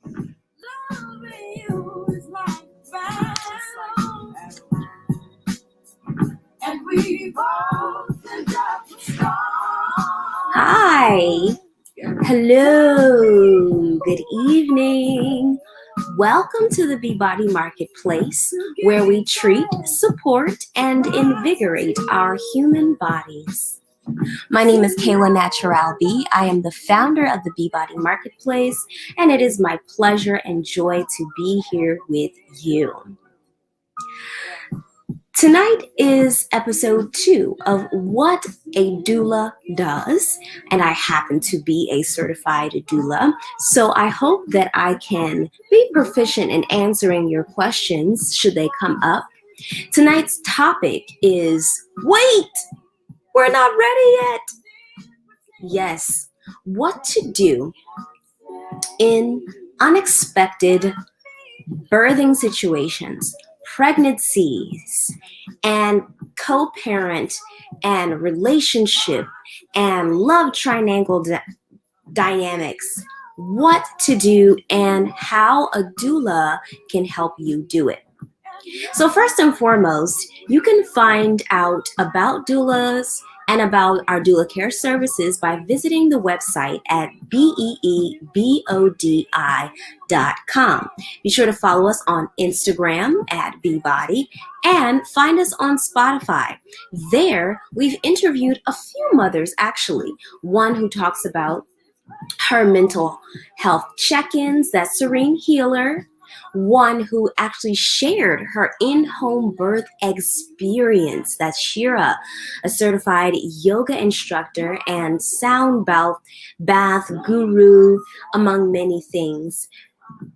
Loving you is like battle, and we both end up strong. Hi. Hello. Good evening. Welcome to the Body Marketplace, where we treat, support, and invigorate our human bodies. My name is Kayla Natural B. I am the founder of the Body Marketplace, and it is my pleasure and joy to be here with you. Tonight is episode 2 of What a Doula Does, and I happen to be a certified doula, so I hope that I can be proficient in answering your questions should they come up. Tonight's topic is, wait, we're not ready yet. Yes, what to do in unexpected birthing situations, pregnancies, and co-parent and relationship and love triangle dynamics. What to do and how a doula can help you do it. So first and foremost, you can find out about doulas and about our doula care services by visiting the website at beebodi.com. Be sure to follow us on Instagram at bbody and find us on Spotify. There, we've interviewed a few mothers actually. One who talks about her mental health check-ins, that's Serene Healer. One who actually shared her in-home birth experience. That's Shira, a certified yoga instructor and sound bath guru, among many things.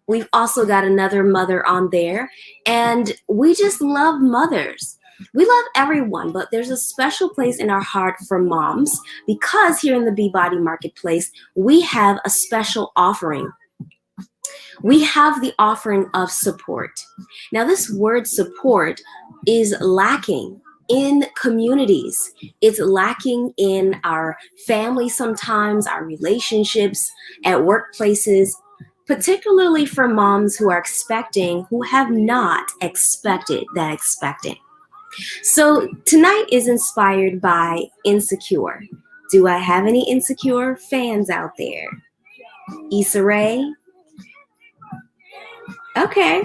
We've also got another mother on there, and we just love mothers. We love everyone, but there's a special place in our heart for moms because here in the Body Marketplace, we have a special offering. We have the offering of support. Now, this word support is lacking in communities. It's lacking in our family sometimes, our relationships, at workplaces, particularly for moms who are expecting, who have not expected that expecting. So tonight is inspired by Insecure. Do I have any Insecure fans out there? Issa Rae? Okay.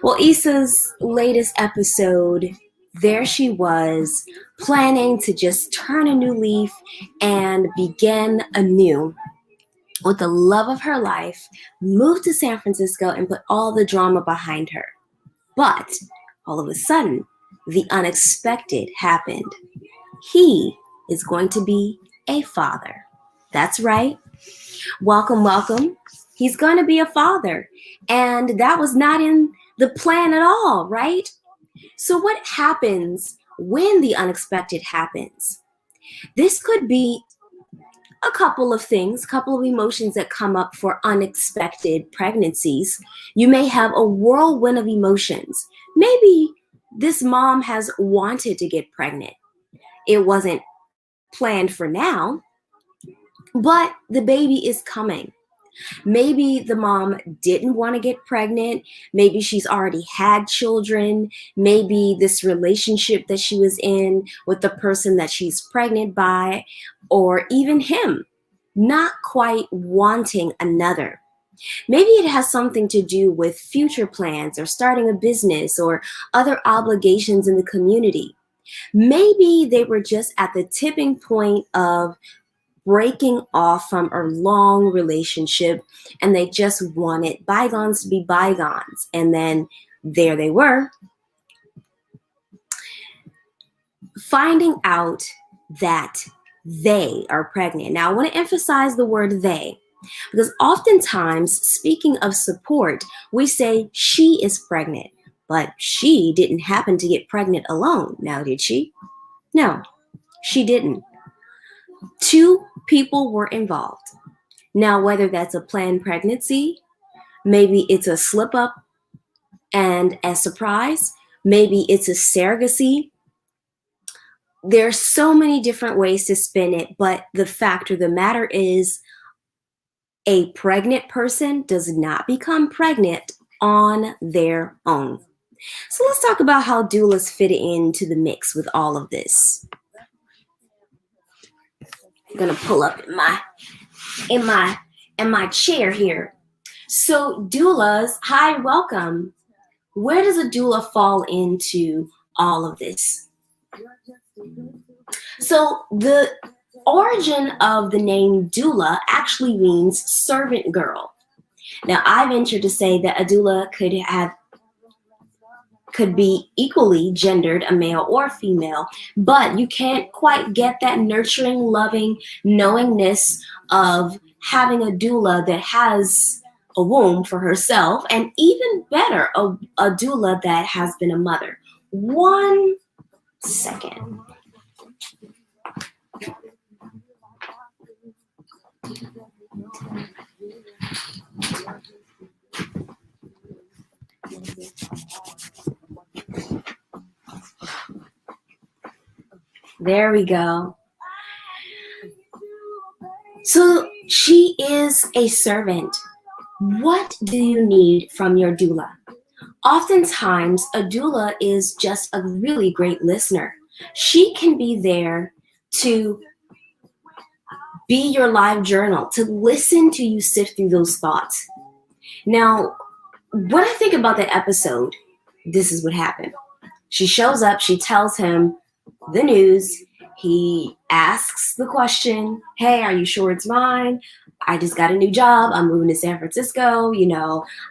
Well, Issa's latest episode, there she was, planning to just turn a new leaf and begin anew with the love of her life, move to San Francisco and put all the drama behind her. But all of a sudden, the unexpected happened. He is going to be a father. That's right. Welcome, welcome. He's going to be a father. And that was not in the plan at all, right? So what happens when the unexpected happens? This could be a couple of things, a couple of emotions that come up for unexpected pregnancies. You may have a whirlwind of emotions. Maybe this mom has wanted to get pregnant. It wasn't planned for now, but the baby is coming. Maybe the mom didn't want to get pregnant. Maybe she's already had children. Maybe this relationship that she was in with the person that she's pregnant by, or even him, not quite wanting another. Maybe it has something to do with future plans or starting a business or other obligations in the community. Maybe they were just at the tipping point of breaking off from a long relationship and they just wanted bygones to be bygones. And then there they were, finding out that they are pregnant. Now, I want to emphasize the word they, because oftentimes, speaking of support, we say she is pregnant, but she didn't happen to get pregnant alone. Now, did she? No, she didn't. 2 people were involved. Now, whether that's a planned pregnancy, maybe it's a slip up and a surprise, maybe it's a surrogacy. There's so many different ways to spin it, but the fact of the matter is A pregnant person does not become pregnant on their own. So let's talk about how doulas fit into the mix with all of this. I'm gonna pull up in my chair here. So doulas, hi, welcome. Where does a doula fall into all of this? So the origin of the name doula actually means servant girl. Now, I venture to say that a doula could be equally gendered, a male or female, but you can't quite get that nurturing, loving knowingness of having a doula that has a womb for herself, and even better, a doula that has been a mother. 1 second. There we go. So she is a servant. What do you need from your doula? Oftentimes, a doula is just a really great listener. She can be there to be your live journal, to listen to you sift through those thoughts. Now, when I think about that episode, this is what happened. She shows up, she tells him the news. He asks the question, hey, are you sure it's mine? I just got a new job. I'm moving to San Francisco.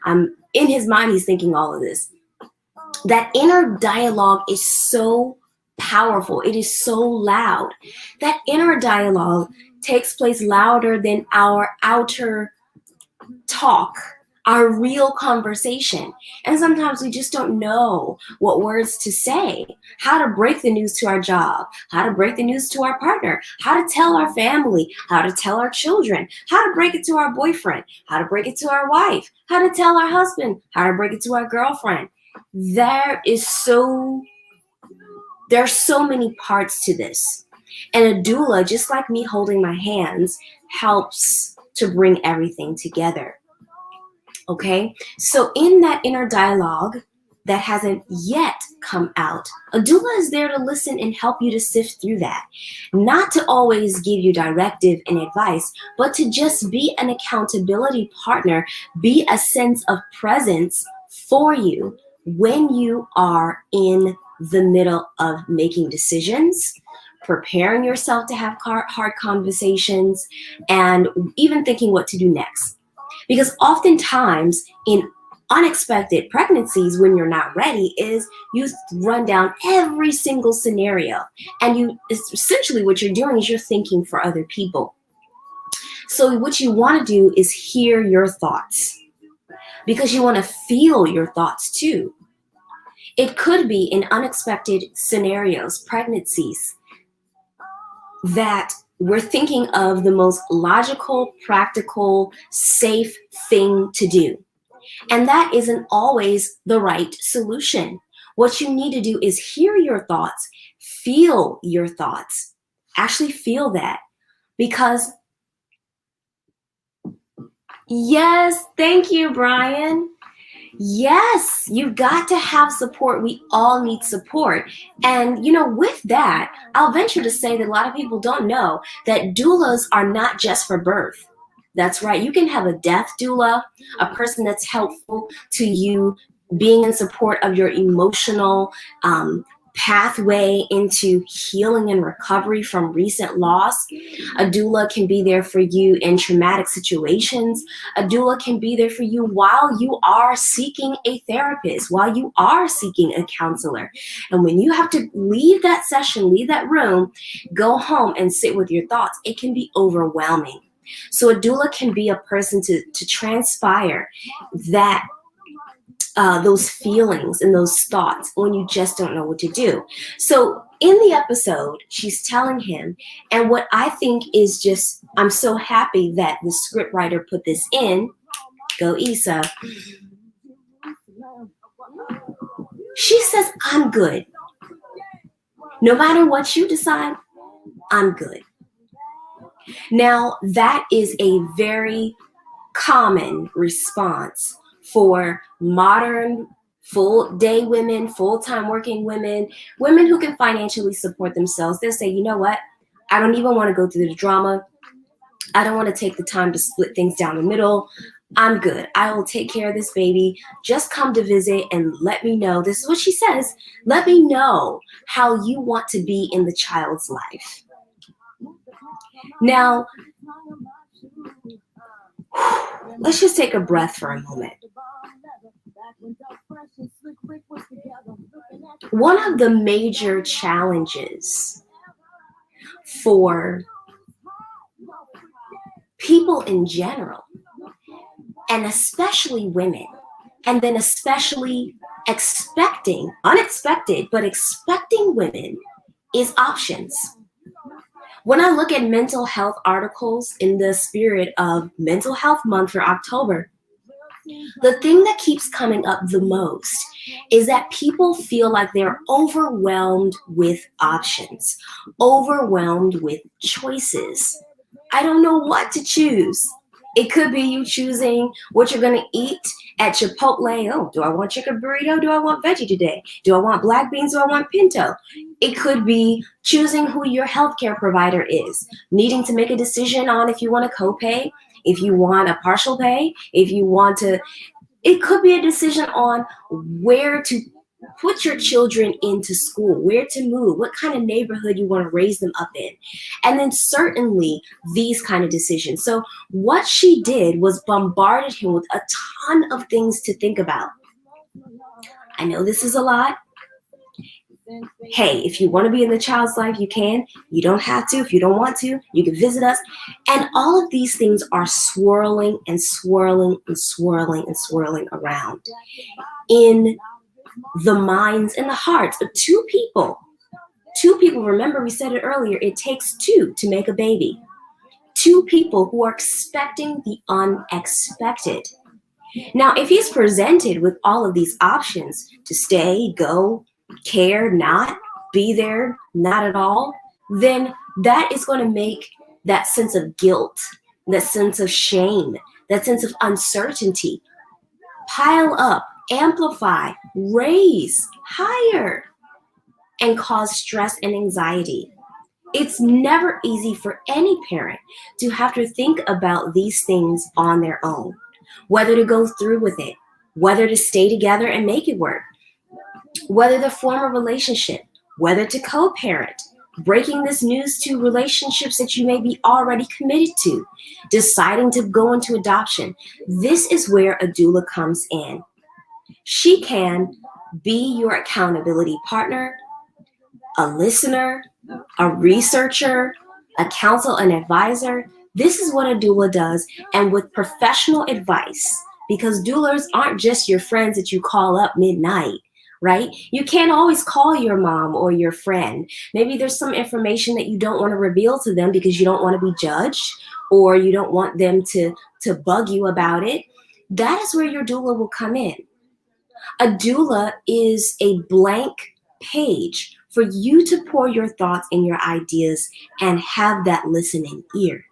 I'm in his mind, he's thinking all of this. That inner dialogue is so powerful. It is so loud. That inner dialogue takes place louder than our outer talk, our real conversation. And sometimes we just don't know what words to say, how to break the news to our job, how to break the news to our partner, how to tell our family, how to tell our children, how to break it to our boyfriend, how to break it to our wife, how to tell our husband, how to break it to our girlfriend. There are so many parts to this. And a doula, just like me holding my hands, helps to bring everything together. Okay? So in that inner dialogue that hasn't yet come out, a doula is there to listen and help you to sift through that. Not to always give you directive and advice, but to just be an accountability partner, be a sense of presence for you when you are in the middle of making decisions, preparing yourself to have hard conversations, and even thinking what to do next. Because oftentimes in unexpected pregnancies, when you're not ready, is you run down every single scenario. And essentially what you're doing is you're thinking for other people. So what you want to do is hear your thoughts, because you want to feel your thoughts too. It could be in unexpected scenarios, pregnancies, that we're thinking of the most logical, practical, safe thing to do. And that isn't always the right solution. What you need to do is hear your thoughts, feel your thoughts, actually feel that. Because, yes, thank you, Brian. Yes, you've got to have support. We all need support. And, with that, I'll venture to say that a lot of people don't know that doulas are not just for birth. That's right. You can have a death doula, a person that's helpful to you, being in support of your emotional pathway into healing and recovery from recent loss. A doula can be there for you in traumatic situations. A doula can be there for you while you are seeking a therapist, while you are seeking a counselor. And when you have to leave that session, leave that room, go home and sit with your thoughts, it can be overwhelming. So a doula can be a person to transpire that those feelings and those thoughts when you just don't know what to do. So in the episode, she's telling him, and what I think is just, I'm so happy that the scriptwriter put this in. Go Issa. She says, I'm good. No matter what you decide, I'm good. Now, that is a very common response for modern full-day women, full-time working women, women who can financially support themselves. They'll say, you know what? I don't even want to go through the drama. I don't want to take the time to split things down the middle. I'm good. I will take care of this baby. Just come to visit and let me know. This is what she says. Let me know how you want to be in the child's life. Now, let's just take a breath for a moment. One of the major challenges for people in general, and especially women, and then especially unexpected, but expecting women, is options. When I look at mental health articles in the spirit of Mental Health Month for October, the thing that keeps coming up the most is that people feel like they're overwhelmed with options, overwhelmed with choices. I don't know what to choose. It could be you choosing what you're going to eat at Chipotle. Oh, do I want chicken burrito? Do I want veggie today? Do I want black beans? Do I want pinto? It could be choosing who your healthcare provider is, needing to make a decision on if you want a copay, if you want a partial pay, if you want to. It could be a decision on where to put your children into school, where to move, what kind of neighborhood you want to raise them up in. And then certainly these kind of decisions. So what she did was bombarded him with a ton of things to think about. I know this is a lot. Hey, if you want to be in the child's life, you can. You don't have to. If you don't want to, you can visit us. And all of these things are swirling and swirling and swirling and swirling around in the minds and the hearts of two people. Remember, we said it earlier, it takes two to make a baby. Two people who are expecting the unexpected. Now, if he's presented with all of these options to stay, go, care, not, be there, not at all, then that is going to make that sense of guilt, that sense of shame, that sense of uncertainty pile up, amplify, raise higher, and cause stress and anxiety. It's never easy for any parent to have to think about these things on their own, whether to go through with it, whether to stay together and make it work, whether to form a relationship, whether to co-parent, breaking this news to relationships that you may be already committed to, deciding to go into adoption. This is where a doula comes in. She can be your accountability partner, a listener, a researcher, a counsel, an advisor. This is what a doula does, and with professional advice, because doulas aren't just your friends that you call up midnight, right? You can't always call your mom or your friend. Maybe there's some information that you don't want to reveal to them because you don't want to be judged, or you don't want them to bug you about it. That is where your doula will come in. A doula is a blank page for you to pour your thoughts and your ideas and have that listening ear.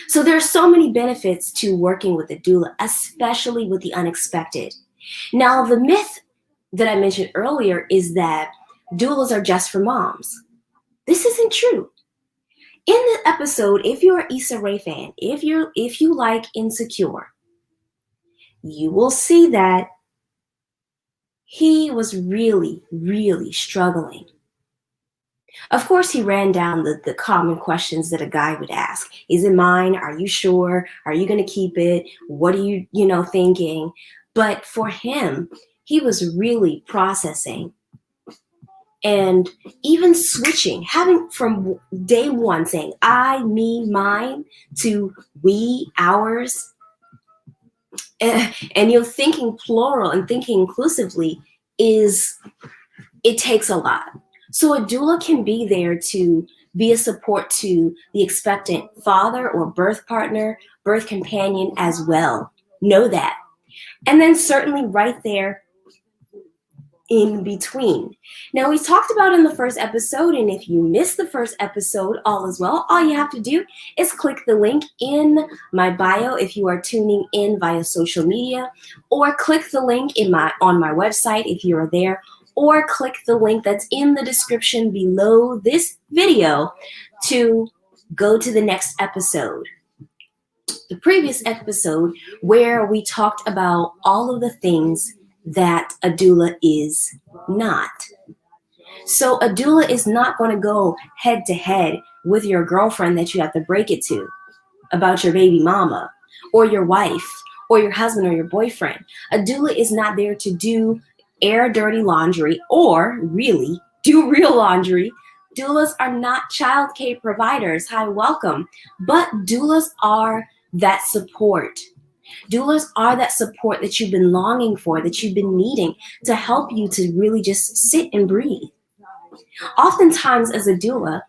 So there are so many benefits to working with a doula, especially with the unexpected. Now, the myth that I mentioned earlier is that doulas are just for moms. This isn't true. In the episode, if you're an Issa Rae fan, if you like Insecure, you will see that he was really, really struggling. Of course, he ran down the common questions that a guy would ask. Is it mine? Are you sure? Are you going to keep it? What are you thinking? But for him, he was really processing and even switching, having from day one saying I, me, mine to we, ours. And thinking plural and thinking inclusively it takes a lot. So a doula can be there to be a support to the expectant father or birth partner, birth companion as well. Know that. And then certainly right there in between. Now, we talked about in the first episode, and if you missed the first episode, all is well. All you have to do is click the link in my bio if you are tuning in via social media, or click the link on my website if you are there, or click the link that's in the description below this video to go to the next episode. The previous episode where we talked about all of the things that a doula is not. So a doula is not going to go head to head with your girlfriend that you have to break it to about your baby mama, or your wife, or your husband, or your boyfriend. A doula is not there to air dirty laundry, or really do real laundry. Doulas are not child care providers. Hi, welcome. But doulas are that support. Doulas are that support that you've been longing for, that you've been needing to help you to really just sit and breathe. Oftentimes as a doula,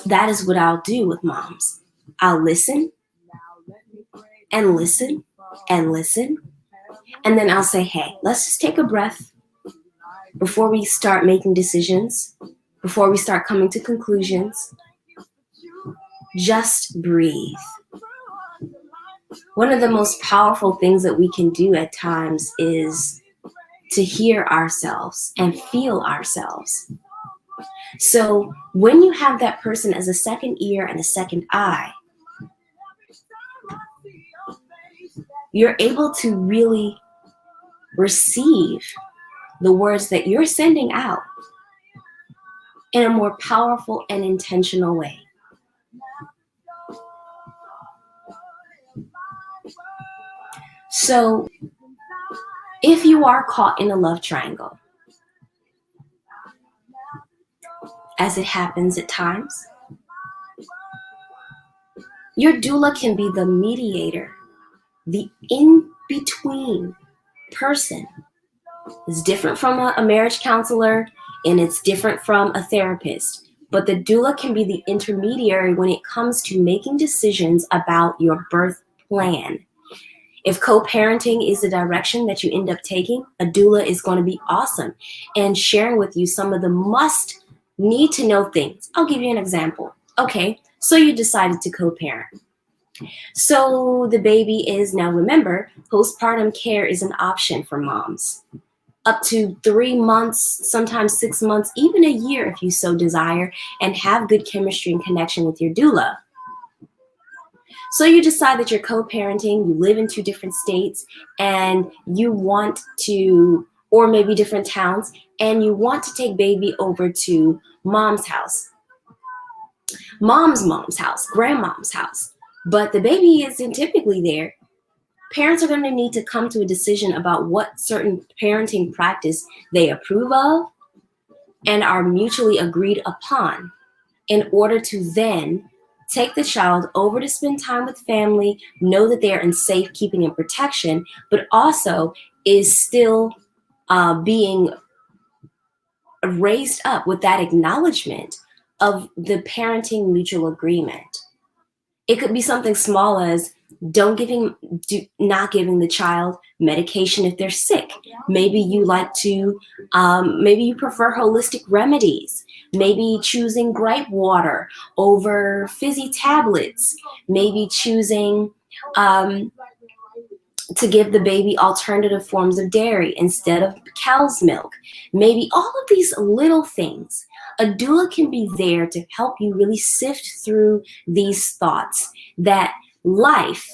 that is what I'll do with moms. I'll listen and listen and listen. And then I'll say, hey, let's just take a breath before we start making decisions, before we start coming to conclusions. Just breathe. One of the most powerful things that we can do at times is to hear ourselves and feel ourselves. So when you have that person as a second ear and a second eye, you're able to really receive the words that you're sending out in a more powerful and intentional way. So if you are caught in a love triangle, as it happens at times, your doula can be the mediator, the in-between person. It's different from a marriage counselor, and it's different from a therapist. But the doula can be the intermediary when it comes to making decisions about your birth plan. If co-parenting is the direction that you end up taking, a doula is going to be awesome and sharing with you some of the must need to know things. I'll give you an example. Okay, so you decided to co-parent. So the baby is, now remember, postpartum care is an option for moms. Up to 3 months, sometimes 6 months, even a year if you so desire, and have good chemistry and connection with your doula. So you decide that you're co-parenting, you live in 2 different states, and you want to, or maybe different towns, and you want to take baby over to mom's house. Mom's house, grandmom's house. But the baby isn't typically there. Parents are going to need to come to a decision about what certain parenting practice they approve of and are mutually agreed upon in order to then take the child over to spend time with family, know that they're in safekeeping and protection, but also is still being raised up with that acknowledgement of the parenting mutual agreement. It could be something small as not giving the child medication if they're sick. Maybe you like to, maybe you prefer holistic remedies. Maybe choosing gripe water over fizzy tablets. Maybe choosing to give the baby alternative forms of dairy instead of cow's milk. Maybe all of these little things. A doula can be there to help you really sift through these thoughts that life,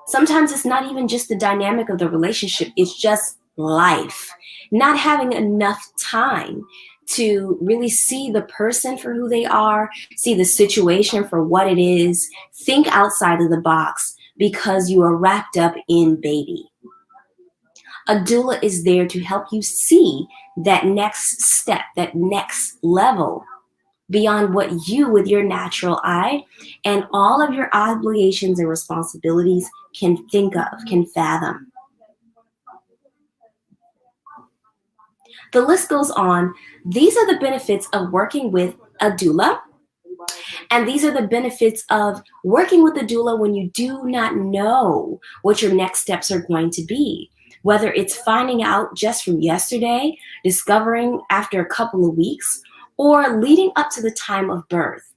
sometimes it's not even just the dynamic of the relationship, it's just life. Not having enough time to really see the person for who they are, see the situation for what it is, think outside of the box because you are wrapped up in baby. A doula is there to help you see that next step, that next level beyond what you, with your natural eye and all of your obligations and responsibilities, can think of, can fathom. The list goes on. These are the benefits of working with a doula. And these are the benefits of working with a doula when you do not know what your next steps are going to be. Whether it's finding out just from yesterday, discovering after a couple of weeks, or leading up to the time of birth.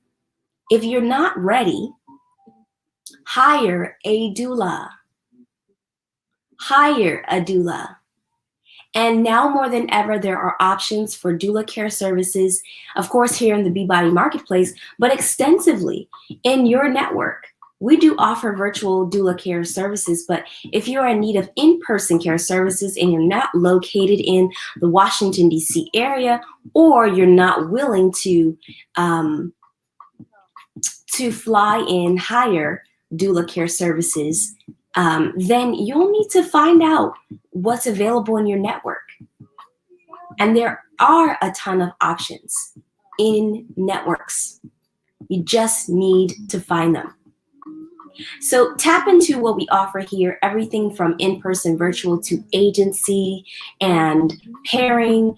If you're not ready, hire a doula. Hire a doula. And now more than ever, there are options for doula care services, of course, here in the Beebody Marketplace, but extensively in your network. We do offer virtual doula care services, but if you're in need of in-person care services and you're not located in the Washington, D.C. area, or you're not willing to fly in, hire doula care services, then you'll need to find out what's available in your network. And there are a ton of options in networks. You just need to find them. So tap into what we offer here, everything from in-person, virtual to agency and pairing.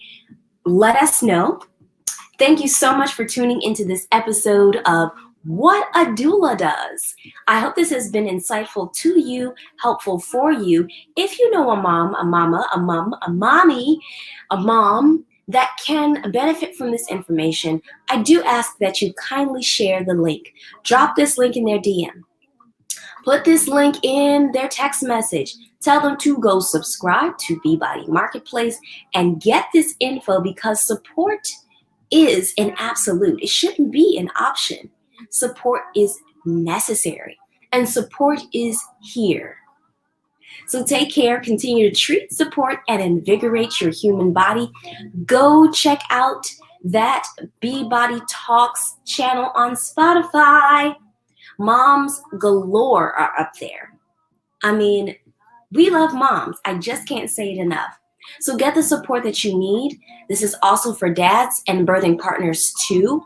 Let us know. Thank you so much for tuning into this episode of What a Doula Does. I hope this has been insightful to you, helpful for you. If you know a mom, a mama, a mom, a mommy, a mom that can benefit from this information, I do ask that you kindly share the link. Drop this link in their DM. Put this link in their text message. Tell them to go subscribe to Beebody Marketplace and get this info, because support is an absolute. It shouldn't be an option. Support is necessary, and support is here. So take care, continue to treat, support, and invigorate your human body. Go check out that Beebody Talks channel on Spotify. Moms galore are up there. I mean, we love moms. I just can't say it enough. So get the support that you need. This is also for dads and birthing partners too.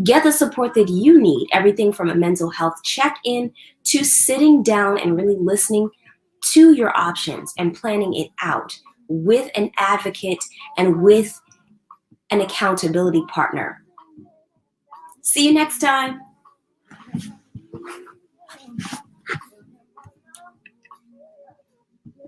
Get the support that you need, everything from a mental health check-in to sitting down and really listening to your options and planning it out with an advocate and with an accountability partner. See you next time.